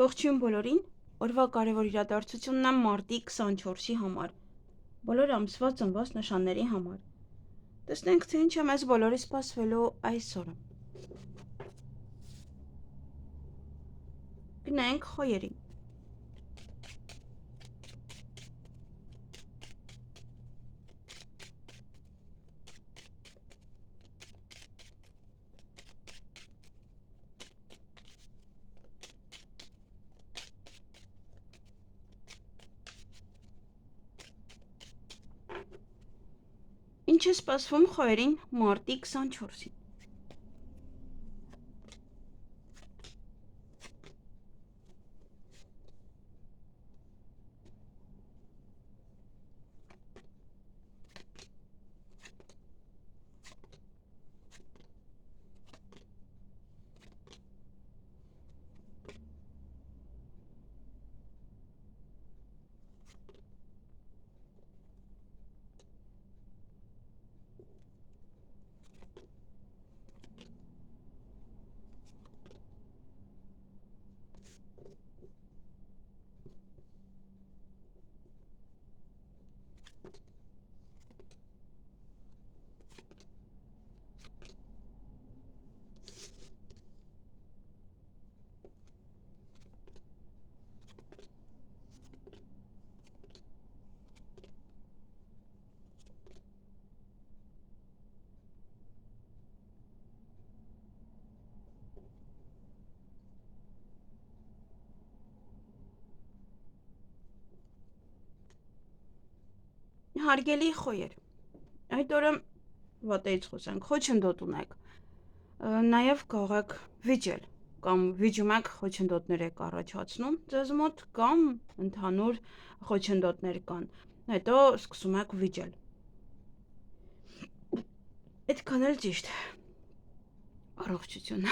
Ողջույն բոլորին, օրվա կարևոր իրադարձությունն է մարտի 24-ի համար, բոլոր ամսվա ծնված նշանների համար։ Տեսնենք, թե ինչ է մեզ բոլորի սպասվելու այսօրը։ Գնանք խոյերին։ Ինչ է սպասվում խոյերին մարտի 24-ին։ Հարգելի խոյեր, այդ օրը վատեից խոսենք, խոչընդոտ ունեք, նաև կարող եք վիճել, կամ վիճում եք խոչընդոտներ եք առաջացնում ձեզ մոտ, կամ ընդհանուր խոչընդոտներ կան, հետո սկսում եք վիճել։ Այդքան էլ ճիշտ, առողջություն,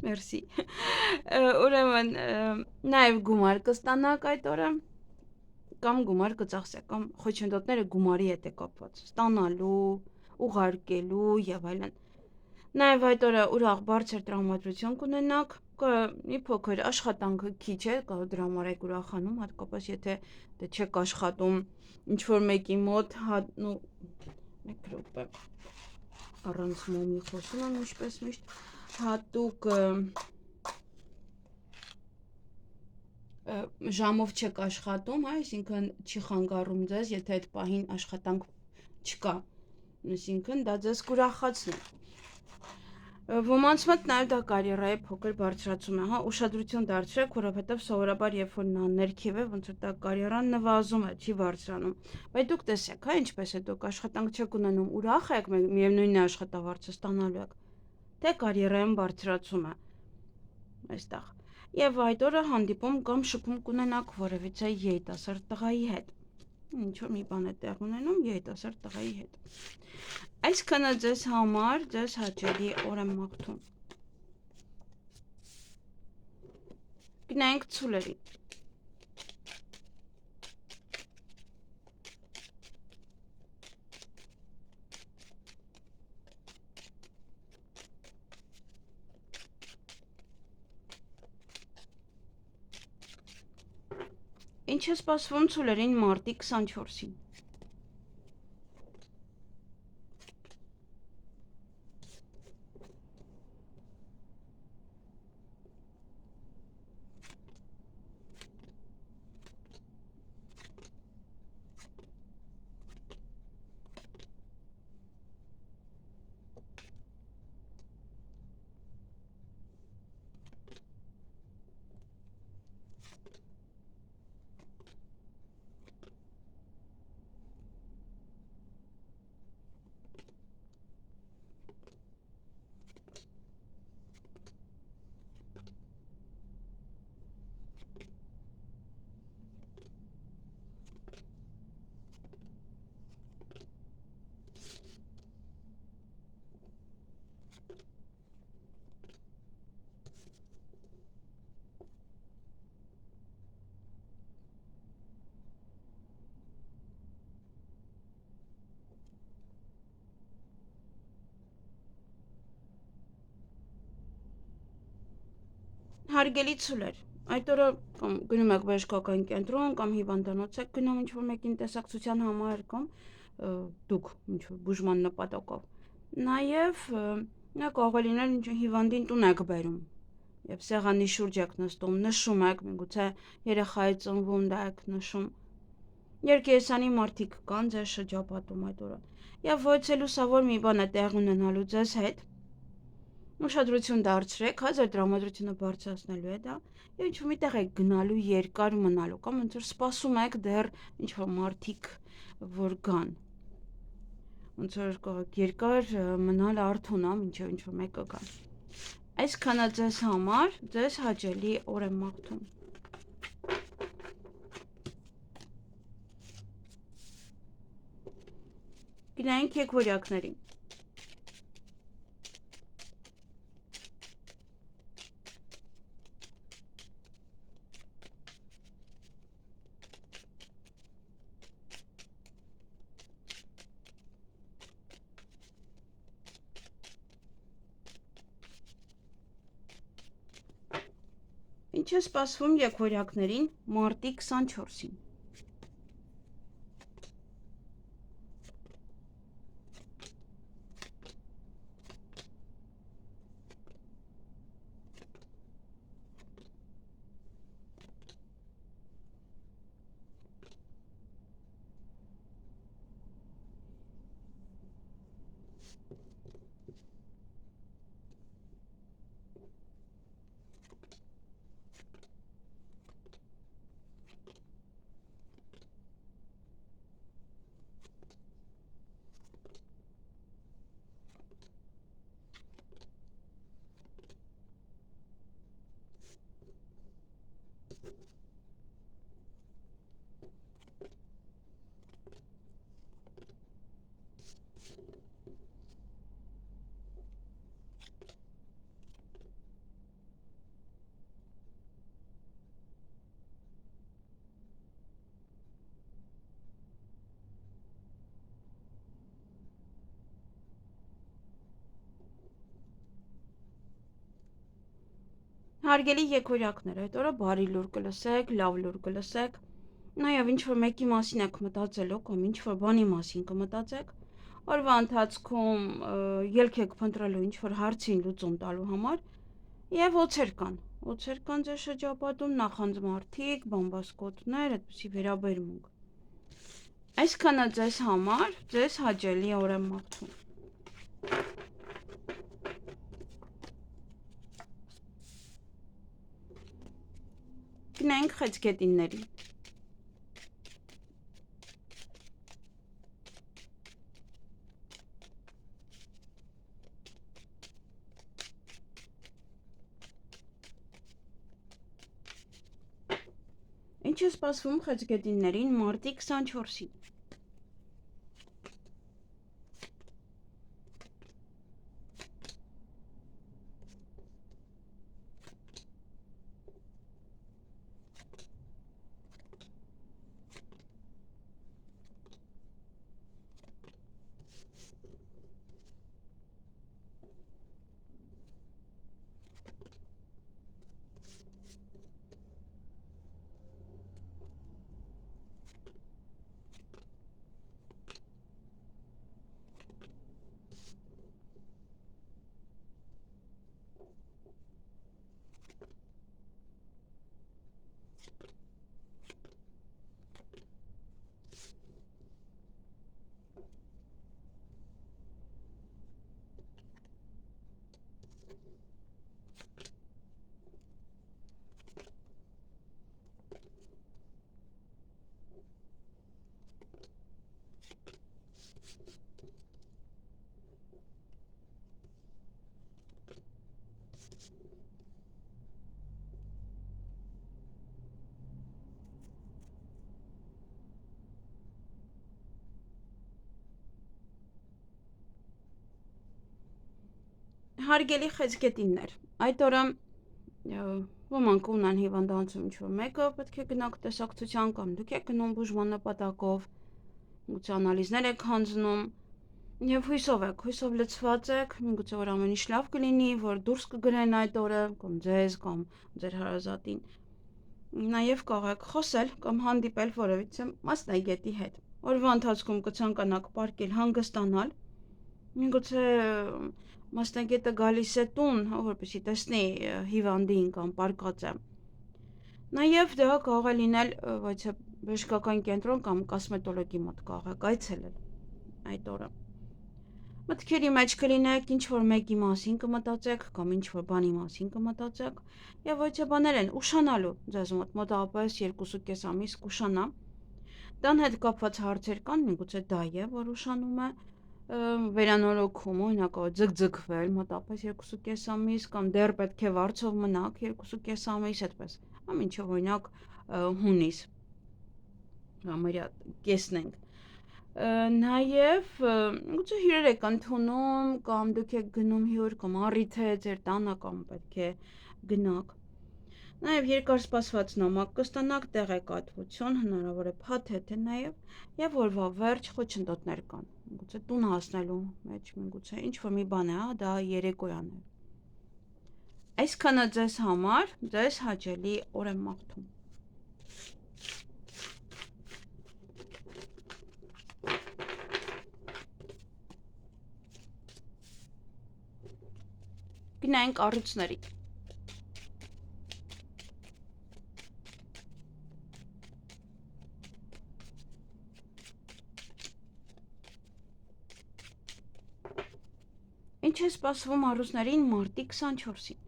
մերսի, ուրեմն նաև գումար կստանաք այդ օրը, կամ գումար կծախսեք, կամ խոչընդոտները գումարի հետ է կապված, ստանալու, ուղարկելու եւ այլն։ Նաև այդ օրը ուրախ բարձր տրամադրություն կունենաք, մի փոքր աշխատանքը քիչ է, կարող դրա համար եք ուրախանում, հատկապես եթե դե չեք աշխատում ինչ որ մեկի մոտ, մեկ րոպե, առանց մոմի խոսում եմ ինչպես միշտ, հատուկ ժամով չեք աշխատում, այսինքն չի խանգարում ձեզ, եթե այդ պահին աշխատանք չկա, այսինքն դա ձեզ կուրախացնի։ Ոմանց մոտ նաև դա կարիերայի փոքր բարձրացում է, ուշադրություն դարձրեք, որովհետև սովորաբար երբ որ նա ներքև է, ոնց որ դա կարիերան նվազում է, չի բարձրանում։ Բայց դուք տեսեք, ինչպես է դուք աշխատանք չեք ունենում, ուրախ եք, միևնույնն է աշխատավարձը ստանալու եք, թե կարիերայում բարձրացում է այստեղ։ Եվ այդ օրը հանդիպում կամ շփում կունենաք որևիցե երիտասարդ տղայի հետ։ Ինչ որ մի բան է տեղ ունենում երիտասարդ տղայի հետ։ Այսքանը ձեզ համար, ձեզ հաճելի օր եմ մաղթում։ Գնանք ցուլերին։ Ինչ է սպասվում ցուլերին մարտի 24-ին։ Հարգելի ցուլեր, այդ օրը կամ գնում եք բժշկական կենտրոն կամ հիվանդանոց եք գնում ինչ-որ մեկին տեսակցության համար կամ դուք ինչ-որ բուժման նպատակով։ Նաև նա կարող է լինել ինչ հիվանդին տուն եք բերում եւ սեղանի շուրջ եք նստում, նշում եք, միգուցե երեխա է ծնվում, դա եք նշում։ Երկերեսանի մարդիկ կան ձեր շրջապատում այդ օրը։ Եվ ոչ էլ լուսավոր մի բան է տեղ ունենալու ձեզ հետ։ Ուշադրություն դարձրեք, հա ձեր տրամադրությունը բարձրացնելու է դա, եւ ինչ-որ միտեղ եք գնալու երկար մնալու կամ ոնց որ սպասում եք դեռ ինչ-որ մարդիկ որ գան։ Ոնց որ կարող երկար մնալ արթուն, հա, մինչեւ ինչ-որ մեկը գա։ Այսքանը ձեզ համար, ձեզ հաճելի օր եմ մաղթում։ Գնայինք եկվորյակներին։ Ինչ է սպասվում եկվորյակներին մարտի 24-ին։ Հարգելի եկորյակներ, այդ օրը բարի լուր կլսեք, լավ լուր կլսեք, նաև ինչ-որ մեկի մասին եք մտածելու կամ ինչ-որ բանի մասին կմտածեք, օրվա ընթացքում ելք եք փնտրելու ինչ-որ հարցին լուծում տալու համար և օձեր կան ձեր շրջապատում, նախանձմարտիկ, բամբասկոտներ, այդպիսի վերաբերմունք։ Այսքանը ձեզ համար, ձեզ հաճելի օր եմ մաղթում։ Գնայինք խեցգետիններին։ Ինչ է սպասվում խեցգետիններին մարտի 24-ին։ Հարգելի խեցգետիններ, այդ օրը ոմանք ունեն հիվանդանոցում ինչ-որ մեկը պետք է գնաք տեսակցության կամ դուք եք գնում բուժման նպատակով, գուցե անալիզներ եք հանձնում, Եվ հույսով լցված եք, միգուցե որ ամեն ինչ լավ կլինի, որ դուրս կգրեն այդ օրը, կամ ձեզ, կամ ձեր հարազատին։ Նաև կարող եք խոսել կամ հանդիպել որևիցե մասնագետի հետ։ Օրվա ընթացքում կցանկանաք պարկել հանգստանալ, միգուցե մասնագետը գալիս է տուն, որպեսզի տեսնի հիվանդին կամ պարկածը։ Նաև դա կարող է լինել բժշկական կենտրոն կամ կոսմետոլոգի մոտ կարող եք այցելել այդ օրը։ Մտքերի մեջ կլինեք, ինչ որ մեկի մասին կմտածեք կամ ինչ որ բանի մասին կմտածեք, եւ բաներ են ուշանալու ձեզ մոտավորապես 2.5 ամիս կուշանա։ Դան հետ կապված հարցեր կան, միգուցե դա է, որ ուշանում է, վերանորոգում, օրինակ ձգձգվել մոտավորապես 2.5 ամիս կամ դեռ պետք է վարձով մնաք 2.5 ամիս, այդպես։ Ամինչև օրինակ հունիս համարյա կեսն ենք։ Նաև գուցե հյուրեր եք ընդունում կամ դուք եք գնում հյուր կամ առիթ է ձեր տանը կամ պետք է գնաք։ Նաև երկար սպասված նամակ կստանաք, տեղեկատվություն, հնարավոր է փաթեթ է նաև եւ օրվա վերջ խոչընդոտներ կան։ Գուցե տուն հասնելու մեջ, գուցե ինչ որ մի բան է, դա երեկոյան է։ Այսքանը ձեզ համար, ձեզ հաճելի օր եմ մաղթում։ Գնանք առույցների։ Ինչ է սպասվում առույցներին մարտի 24-ին։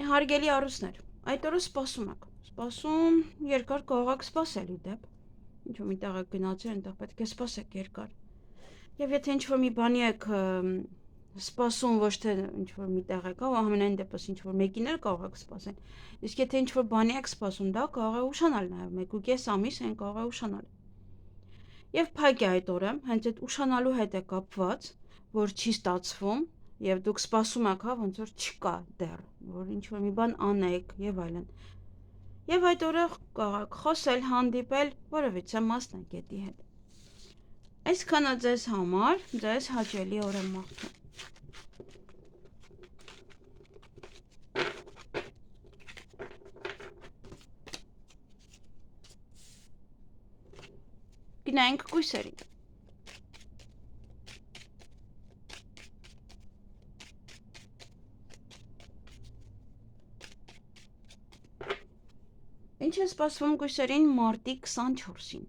Հարգելի առույցներ, այդ օրը սպասում եք։ Սպասում երկար կարող եք սպասել ի դեպ։ Ինչ որ միտեղ եք գնացել, այնտեղ պետք է սպասեք երկար։ Եվ եթե ինչ որ մի բանի եք սպասում, ոչ թե ինչ որ միտեղ եք, ամենայն դեպս ինչ որ մեկին էլ կարող եք սպասել։ Իսկ եթե ինչ որ բանի եք սպասում, դա կարող է ուշանալ նաև 1.5 ամիս այն կարող է ուշանալ։ Եվ փակ է այդ օրը, հենց այդ ուշանալու հետ է կապված, որ չի ստացվում, եւ դուք սպասում եք, ոնց որ չկա դեռ, որ ինչ որ մի բան անեք եւ այլն։ Եվ այդ օրը կարող եք խոսել, հանդիպել որևիցե մասնագետի հետ։ Այսքանը ձեզ համար, ձեզ հաճելի օր եմ մաղթում։ Գնանք կույսերին։ Ինչ է սպասվում կույսերին մարտի 24-ին։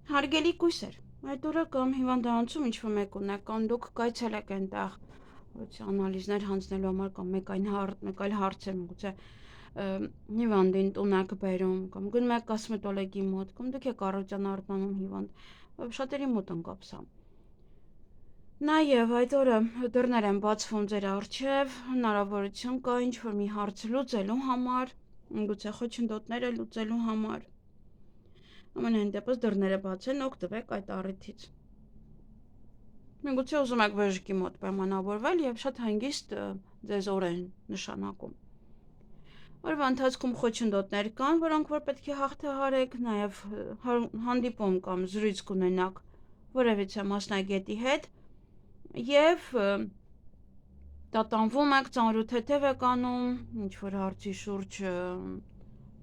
Հարգելի կույսեր, այդ օրը կամ հիվանդանոցում ինչ-որ մեկ ունեք, կամ դուք կայցելեք այնտեղ անալիզներ հանձնելու համար կամ մեկ այլ հարցեր միգուցե հիվանդին տուն եք բերում կամ գնում եք կոսմետոլոգի մոտ կամ դուք եք առողջական արտանում հիվանդ, շատերի մոտ ընկավ սա։ Նաև այդ օրը դռներ են բացվում ձեր առջև, հնարավորություն կա ինչ-որ մի հարց լուծելու համար, միգուցե խոչընդոտները լուծելու համար։ Ամենայն դեպս դռները բաց են, օգտվեք այդ առիթից։ Միգուցե ուզում եք բժշկի մոտ պայմանավորվել եւ շատ հանգիստ ձեզ օր են նշանակում։ Օրվա ընթացքում խոչընդոտներ կան, որոնք որ պետք է հաղթահարեք, նաև հանդիպում կամ զրույց կունենաք որևիցե մասնագետի հետ եւ տատանվում եք, ծանրութեթև եք անում, ինչ որ հարցի շուրջ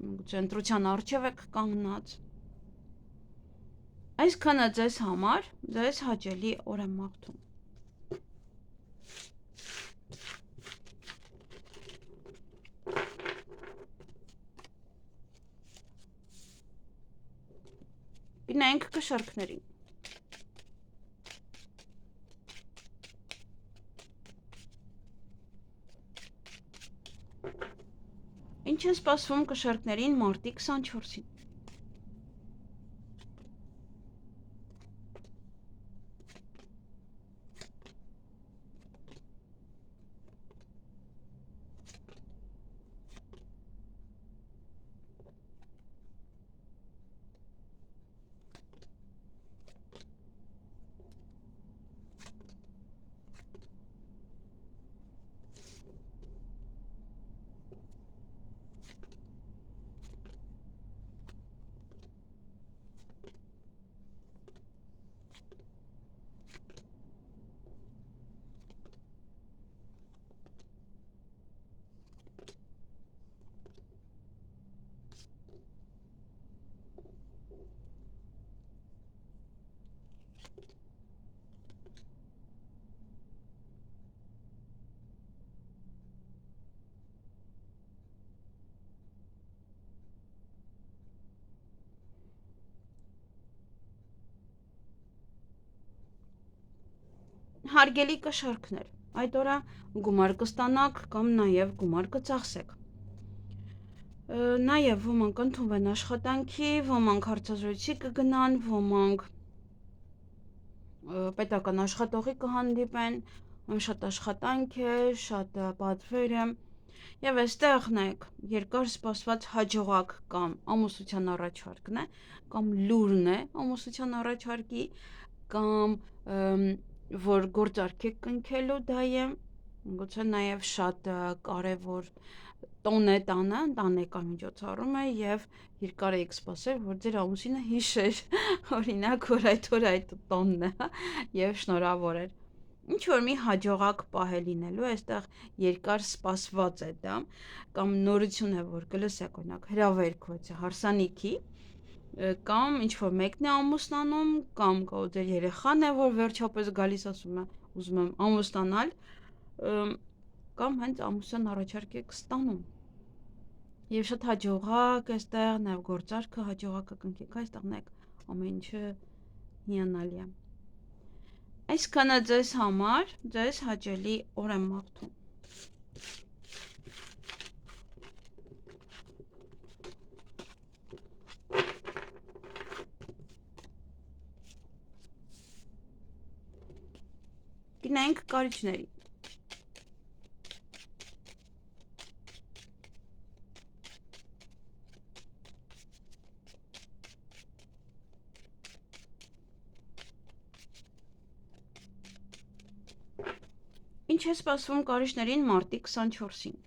միգուցե ընտրության առջև եք կանգնած։ Այսքանը ձեզ համար, ձեզ հաճելի օր եմ մաղթում։ Գնանք կշարքներին։ Ինչ է սպասվում կշարքներին մարտի 24-ին։ Հարգելի կշարքներ, այդ օրը գումար կստանաք կամ նաև գումար կծախսեք։ Նաև ոմանք ընդունվեն աշխատանքի, ոմանք հարցազրույցի կգնան, ոմանք պետական աշխատողի կհանդիպեն, շատ աշխատանք է, շատ պատվեր է։ Եվ այստեղ նայեք, երկար սպասված հաջողակ կամ ամուսնության առաջարկն է, կամ լուրն է ամուսնության առաջարկի, կամ որ գործարք եք կնքելու դա է, գուցե նաև շատ կարևոր տոն է տանը, ընտանեկան միջոցառում է եւ երկար եք սպասել, որ ձեր ամուսինը հիշեր, օրինակ, որ այդ օր այդ տոնն է եւ շնորհավոր էր։ Ինչ որ մի հաջողակ պահ է լինելու, այստեղ երկար սպասված է դա, կամ նորություն է, որ կլսեք, օրինակ, հրավերք հարսանիքի, կամ ինչ որ մեկն է ամուսնանում, կամ կա ձեր երեխան է, որ վերջապես գալիս ասում է ուզում եմ ամուսնանալ, կամ հենց ամուսնության առաջարկ եք ստանում։ Եվ շատ հաջողակ է այստեղ, նաև գործարքը հաջողակ կնքեք, այստեղ նայեք ամեն ինչը հիանալի է։ Այսքանը ձեզ համար, ձեզ հաճելի օր եմ մաղթում։ Գնանք կարիճների։ Ինչ է սպասվում կարիճներին մարտի 24-ին։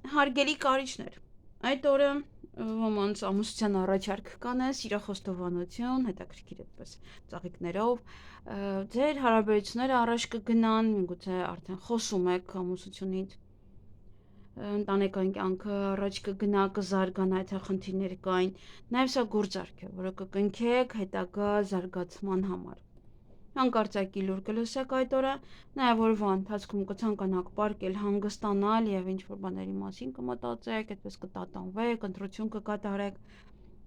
Հարգելի կարիճներ, այդ օրը ոմանց ամուսության առաջարկ կանեն, սիրախոստովանություն, հետաքրքիր այդպես ծաղիկներով, ձեր հարաբերությունները առաջ կգնան, միգուցե արդեն խոսում եք ամուսությունից, ընտանեկան կյանքը առաջ կգնա, կզարգանա, եթե խնդիրներ կային, նաև սա գործարք է, որը կկնքեք հետագա զարգացման համար։ Հանկարծակի լուր կլսեք այդ օրը, նաև օրվա ընթացքում կցանկանաք պարկել հանգստանալ եւ ինչ-որ բաների մասին կմտածեք, այդպես կտատանվեք, ընտրություն կկատարեք։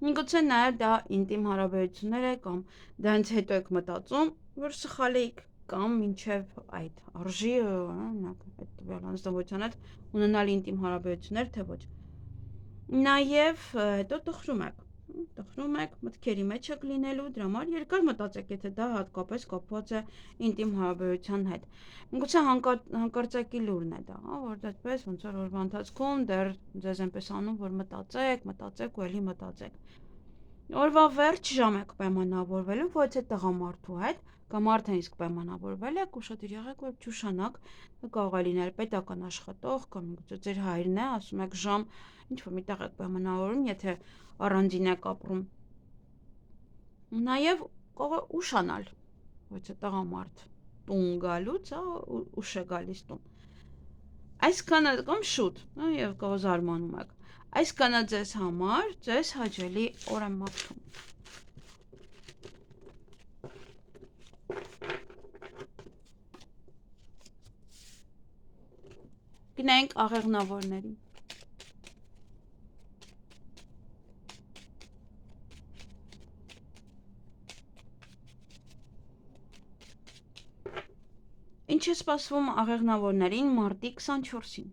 Միգուցե նաև դա ինտիմ հարաբերություններ է կամ դրանից հետո եք մտածում, որ սխալ եք կամ մինչև այդ արժի օրինակ այդ տվյալ անձնավորության հետ ունենալ ինտիմ հարաբերություններ, թե ոչ։ Նաև հետո տխրում եք, մտքերի մեջ եք լինելու, դրա համար երկար մտածեք, եթե դա հատկապես կապված է ինտիմ հարաբերության հետ։ Միգուցե հանկարծակի լուրն է դա, որ այդպես ոնց որ օրվա ընթացքում դեռ ձեզ այնպես անում, որ մտածեք ու ելի մտածեք։ Օրվա վերջ ժամ եք պայմանավորվելու ոչ թե տղամարդու հետ, կամ արդեն իսկ պայմանավորվել եք, ուշադիր եղեք, որ չուշանաք, կարող է լինել պետական աշխատող կամ միգուցե ձեր հայրն է, ասում եք ժամ, ինչ որ միտեղ եք պայմանավորում, եթե առանձին եք ապրում։ Նաև կարող է ուշանալ, ոչ թե տղամարդ տուն գալուց, ուշ է գալիս տուն։ Այսքանը կամ շուտ, եւ կարող զարմանում եք։ Այսքանը ձեզ համար ձեզ հաճելի օր եմ մաղթում։ Գնանք աղեղնավորներին։ Ինչ է սպասվում աղեղնավորներին մարտի 24-ին։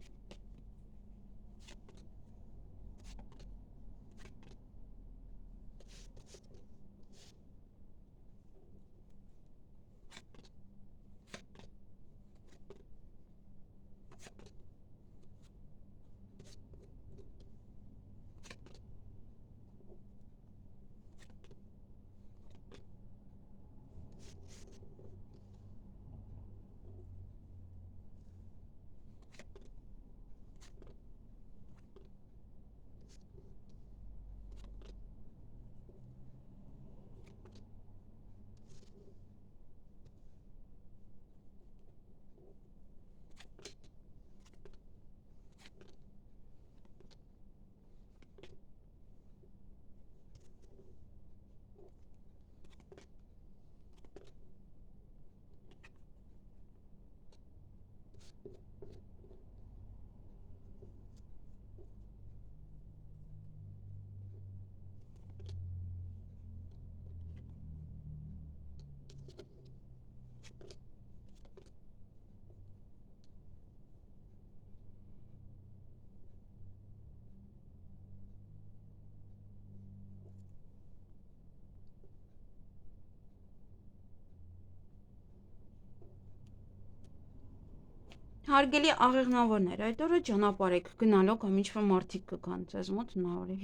Հարգելի աղեղնավորներ, այդ օրը ճանապարհ եք գնալու կամ ինչ-որ մարդիկ կգան ձեզ մոտ,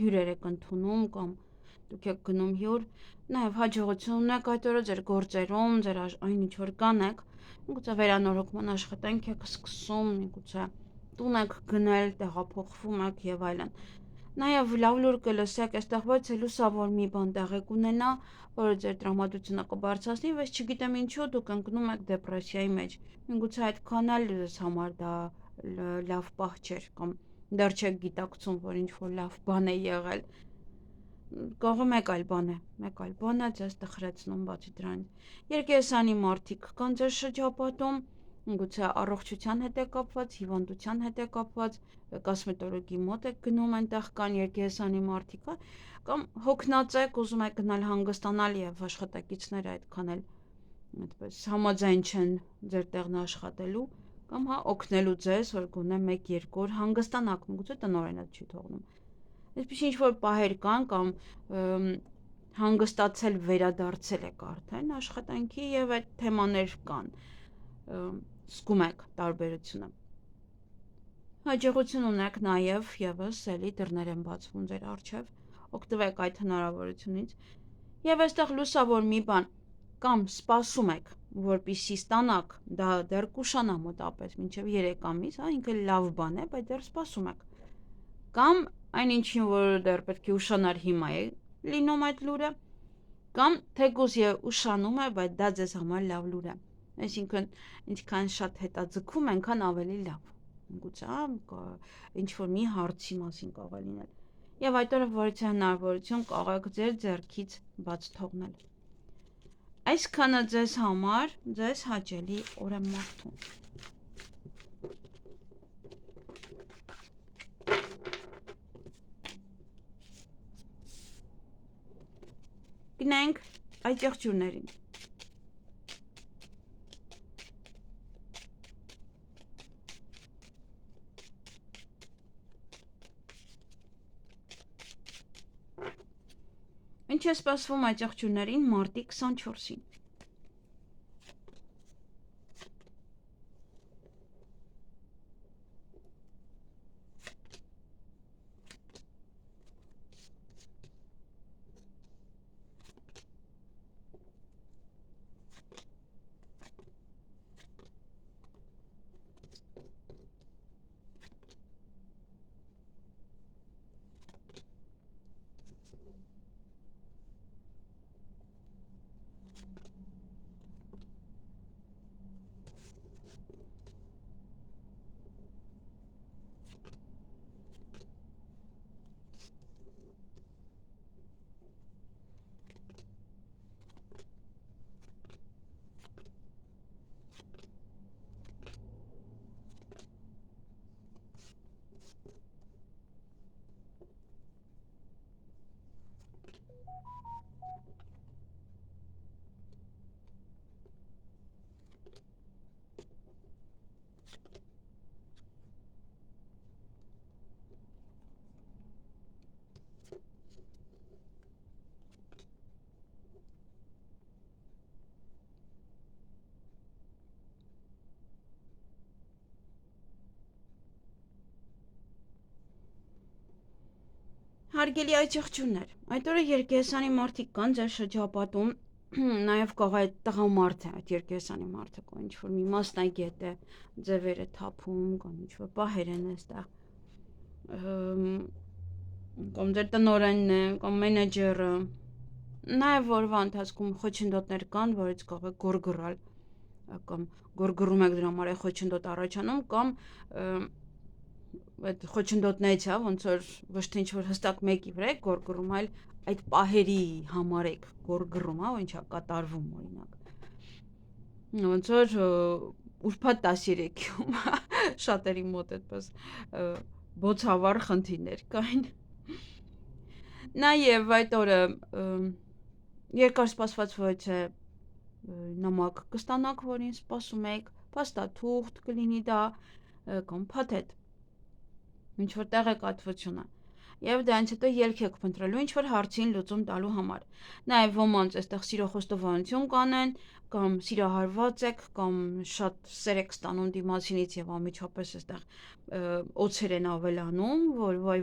հյուրեր եք ընդունում կամ դուք եք գնում հյուր, նաև հաջողություն ունեք այդ օրը ձեր գործերում, ձեր այն ինչ որ կանեք, միգուցե վերանորոգման աշխատանք եք սկսում, միգուցե տուն եք գնել, տեղափոխվում եք եւ այլն։ Նաև լավ լուր կլսեք, այստեղ ոչ է լուսավոր մի բան տեղի կունենա, որը ձեր տրամադրությունը կբարձրացնի, բայց չգիտեմ ինչու դուք ընկնում եք դեպրեսիայի մեջ։ Միգուցե այդքան էլ ձեզ համար դա լավ պահ չէր կամ դեռ չեք գիտակցում, որ ինչ որ լավ բան է եղել։ Կարող մեկ այլ բան է ձեզ տխրեցնում բացի դրանից։ Երկերսանի մարդիկ կան ձեր շրջապատում, միգուցե առողջության հետ է կապված, հիվանդության հետ է կապված, կոսմետոլոգի մոտ եք գնում, այնտեղ կան երկերսանի մարդիկ, կամ հոգնած եք, ուզում եք գնալ հանգստանալ եւ աշխատակիցները այդքան էլ այդպես համաձայն չեն ձեր տեղն աշխատելու կամ օգնելու ձեզ, որ գոնե 1-2 օր հանգստանաք, միգուցե տնօրենը չի թողնում։ Այսպես ինչ որ պահեր կան կամ հանգստացել վերադարձել եք արդեն աշխատանքի եւ այդ թեմաներ կան, զգում եք տարբերությունը։ Հաջողություն ունեք նաև եւս էլի դռներ են բացվում ձեր առջև, օգտվեք այդ հնարավորությունից եւ այստեղ լուսավոր մի բան կամ սպասում եք, որպեսզի ստանաք, դա դեռ կուշանա մոտապես մինչև 3 ամիս, ինքը լավ բան է, բայց դեռ սպասում եք։ կամ այն ինչին, որ դեռ պետք է ուշանար հիմա է լինում այդ լուրը, կամ թեկուզ եւ ուշանում է, բայց դա ձեզ համար լավ լուր է։ Այսինքն, ինչքան շատ հետաձգում, այնքան ավելի լավ։ Գուցե ինչ որ մի հարցի մասին կարող է լինել։ Եվ այդ օրը որից հնարավորություն կարող եք ձեր ձեռքից բաց թողնել։ Այսքանը ձեզ համար, ձեզ հաճելի օր եմ մաղթում։ Գնանք այդ եղջյուրներին։ Ինչ է սպասվում այդ եղջյուրներին մարտի 24-ին։ Հարգելի այդ եղջյուրներ, այդ օրը երկեսանի մարդիկ կան ձեր շրջապատում, նաև կարող է տղամարդ է այդ երկեսանի մարդը, կամ ինչ-որ մի մասնագետ է, ձևերը թափում, կամ ինչ-որ պահեր են այստեղ, կամ ձեր տնօրենն է, կամ մենեջերը, նաև որվա ընթացքում խոչընդոտներ կան, որից կարող է գորգռալ, կամ գորգռում եք դրա համար է խոչընդոտ առաջանում, կամ այդ խոչընդոտներից է, ոնց որ ոչ թե ինչ-որ հստակ մեկի վրա եք գորգռում, այլ այդ պահերի համար եք գորգռում, հա, ինչա կատարվում օրինակ։ Ոնց որ ուրբաթ 13-ում շատերի մոտ այդպես բոցավառ խնդիրներ կային։ Նաև այդ օրը երկար սպասված ոչ է նամակ կստանաք, որին սպասում եք, փաստաթուղթ կլինի դա, կամ փաթեթ, ինչ որ տեղեկատվությունը, եւ դրանից հետո ելք եք փնտրելու ինչ որ հարցին լուծում տալու համար։ Նաեւ ոմանց այստեղ սիրո խոստովանություն կանեն, կամ սիրահարված եք, կամ շատ սեր եք ստանում դիմացինից եւ ամիջապես այստեղ օցեր են ավելանում, որ վայ,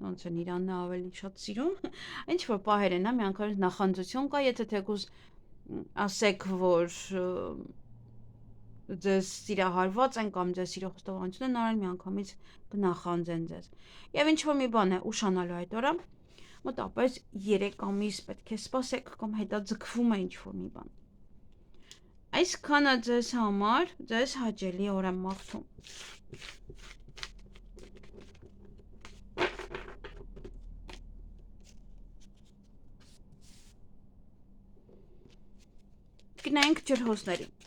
ոնց են Իրանն ավելի շատ սիրում, ինչ որ պահեր են, հա, միանգամից նախանձություն կա, եթե թեկուզ ասեք, որ ձեզ սիրահարված են կամ ձեզ սիրո խոստովանություն են արել, միանգամից կնախանձեն ձեզ։ Եվ ինչ որ մի բան է ուշանալու այդ օրը, մոտավորապես 3 ամիս պետք է սպասեք կամ հետաձգվում է ինչ որ մի բան։ Այսքանը ձեզ համար, ձեզ հաճելի օր եմ մաղթում։ Գնանք ջրհոսներին։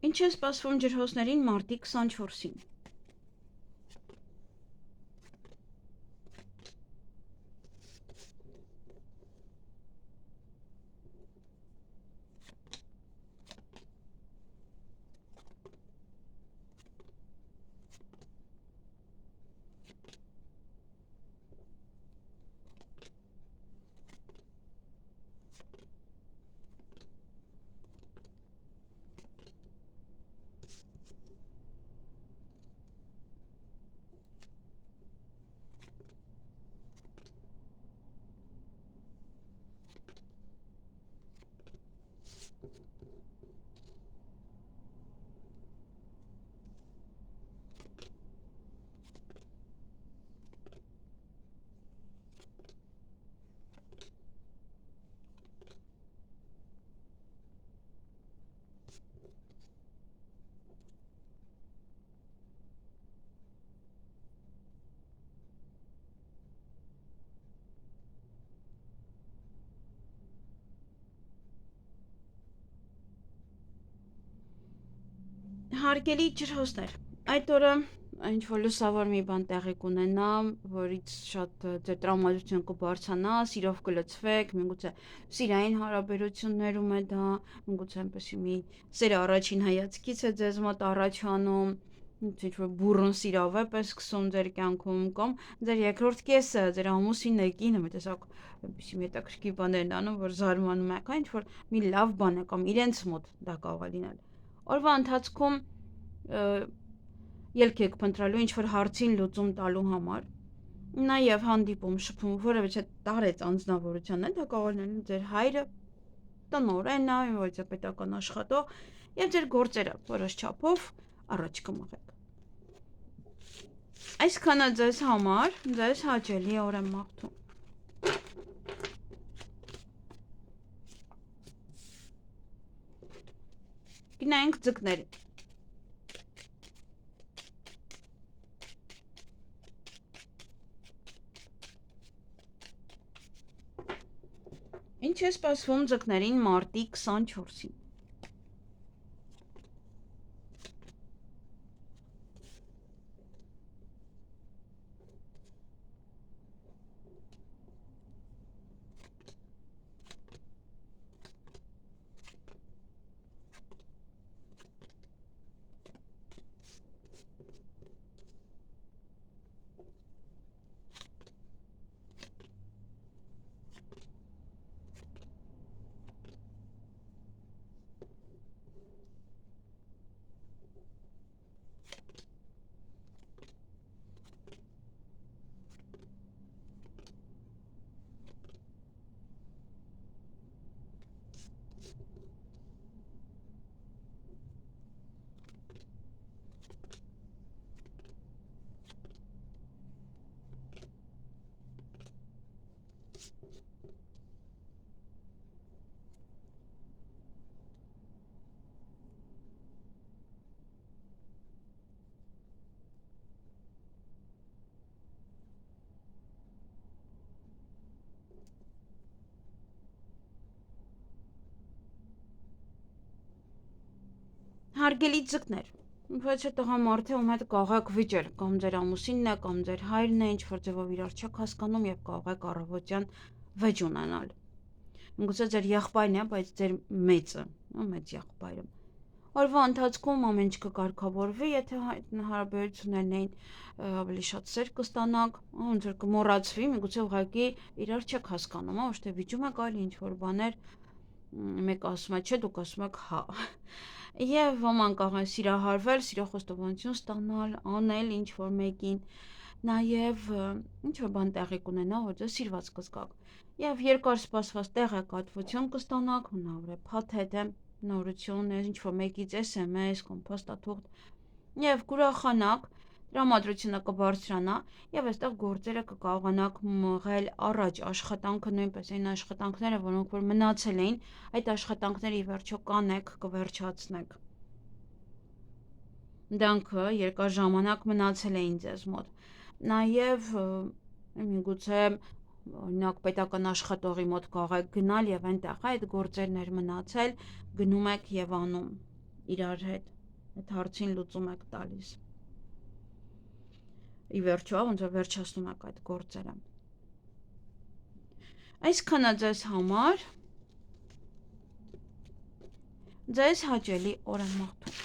Ինչ է սպասվում ջրհոսներին մարտի 24-ին։ Հարգելի ջրհոսներ, այդ օրը ինչ որ լուսավոր մի բան տեղի կունենա, որից շատ ձեր տրամադրություն կբարձրանա, սիրով կլցվեք, միգուցե սիրային հարաբերություններում է դա, միգուցե այնպեսի մի սերը առաջին հայացքից է ձեզ մոտ առաջանում, ինչ որ բուրըն սիրով է պես սկսում ձեր կյանքում կամ ձեր երկրորդ կեսը, ձեր ամուսինը, կինը, մի տեսակ այնպեսի մի հետաքրքիր բաներ են անում, որ զարմանում եք, ինչ որ մի լավ բան է կամ իրենց մոտ դա կարող է լինել։ Օրվա ընթացքում ելք եք փնտրելու ինչ-որ հարցին լուծում տալու համար, նաև հանդիպում, շփում, որևէ տարեց անձնավորության է, դա կարող է լինել ձեր հայրը, տնօրենը, որից է պետական աշխատող, եւ ձեր գործերը որոշ չափով առաջ կմղեք։ Այսքանը ձեզ համար, ձեզ հաճելի օր եմ մաղթում։ Գնանք ձկների։ Ինչ է սպասվում ձկներին մարտի 24-ին։ Հարգելի ձկներ, ոչ թե տղամարդ է, ում հետ կարող եք վիճել, կամ ձեր ամուսինն է, կամ ձեր հայրն է, ինչ որ ձևով իրար չեք հասկանում եւ կարող եք առավոտյան վեճ ունենալ։ Միգուցե ձեր եղբայրն է, բայց ձեր մեծը, մեծ եղբայրը։ Օրվա ընթացքում ամեն ինչ կկարգավորվի, եթե հարաբերություններն էին ավելի շատ սեր կստանաք, ոնց որ կմոռացվի, միգուցե ուղղակի իրար չեք հասկանում, ոչ թե վիճում եք, այլ ինչ որ բաներ մեկ ասում է, չէ, դուք ասում եք հա։ Եվ ոմանք կարող են սիրահարվել, սիրո խոստովանություն ստանալ, անել ինչ որ մեկին, նաև ինչ որ բան տեղի կունենա, որ ձեզ սիրված կզգաք։ Եվ երկար սպասված տեղեկատվություն կստանաք, հնարավոր է փաթեթ է, նորություն, ինչ որ մեկից SMS կամ փաստաթուղթ, եւ կուրախանաք, տրամադրությունը կբարձրանա եւ այստեղ գործերը կկարողանաք մղել առաջ, աշխատանքը նույնպես այն աշխատանքները, որոնք որ մնացել էին, այդ աշխատանքները ի վերջո կանեք, կվերջացնեք։ Դրանք երկար ժամանակ մնացել էին ձեզ մոտ։ Նաև միգուցե օրինակ պետական աշխատողի մոտ կարող եք գնալ եւ այնտեղ այդ գործերն էր մնացել, գնում եք եւ անում իրար հետ, այդ հարցին լուծում եք տալիս։ Ի վերջո, ոնց որ վերջացնում եք այդ գործերը։ Այսքանը ձեզ համար, ձեզ հաճելի օր եմ մաղթում։